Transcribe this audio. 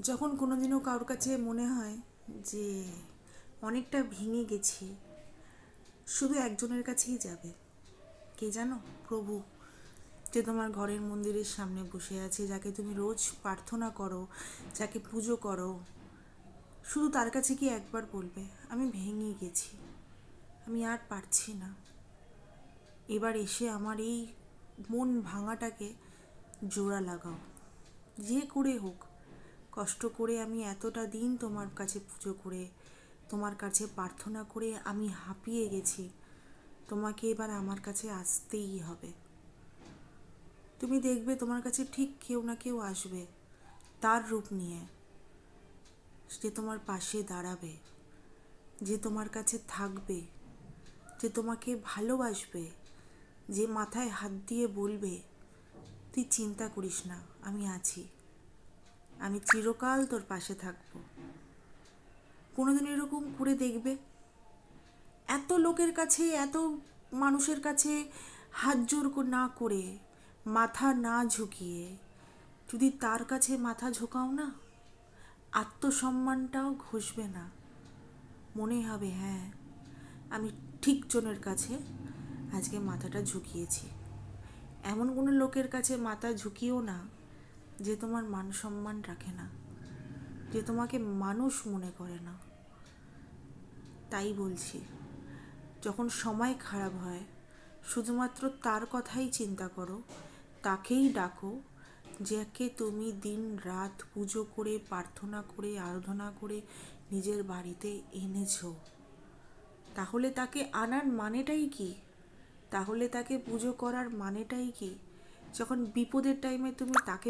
যখন কোনোদিনও কারোর কাছে মনে হয় যে অনেকটা ভেঙে গেছি, শুধু একজনের কাছেই যাবে। কে জানো? প্রভু, যে তোমার ঘরের মন্দিরের সামনে বসে আছে, যাকে তুমি রোজ প্রার্থনা করো, যাকে পুজো করো, শুধু তার কাছে কি একবার বলবে, আমি ভেঙে গেছি, আমি আর পারছি না, এবার এসে আমার এই মন ভাঙাটাকে জোড়া লাগাও। যে করে হোক, কষ্ট করে আমি এতটা দিন তোমার কাছে পুজো করে, তোমার কাছে প্রার্থনা করে আমি হাঁপিয়ে গেছি, তোমাকে এবার আমার কাছে আসতেই হবে। তুমি দেখবে তোমার কাছে ঠিক কেউ না কেউ আসবে তার রূপ নিয়ে, যে তোমার পাশে দাঁড়াবে, যে তোমার কাছে থাকবে, যে তোমাকে ভালোবাসবে, যে মাথায় হাত দিয়ে বলবে, তুই চিন্তা করিস না, আমি আছি, আমি চিরকাল তোর পাশে থাকবো। কোনোদিন এরকম করে দেখবে? এত লোকের কাছে, এত মানুষের কাছে হাত জোর না করে, মাথা না ঝুঁকিয়ে যদি তার কাছে মাথা ঝোঁকাও না, আত্মসম্মানটাও ঘষবে না। মনে হবে হ্যাঁ, আমি ঠিক জনের কাছে আজকে মাথাটা ঝুঁকিয়েছি। এমন কোনো লোকের কাছে মাথা ঝুঁকিও না যে তোমার মান সম্মান রাখে না, যে তোমাকে মানুষ মনে করে না। তাই বলছি, যখন সময় খারাপ হয় শুধুমাত্র তার কথাই চিন্তা করো, তাকেই ডাকো, যাকে তুমি দিন রাত পুজো করে, প্রার্থনা করে, আরাধনা করে নিজের বাড়িতে এনেছো। তাহলে তাকে আনার মানেটাই কি? তাহলে তাকে পুজো করার মানেটাই কি? যখন বিপদের টাইমে তুমি তাকে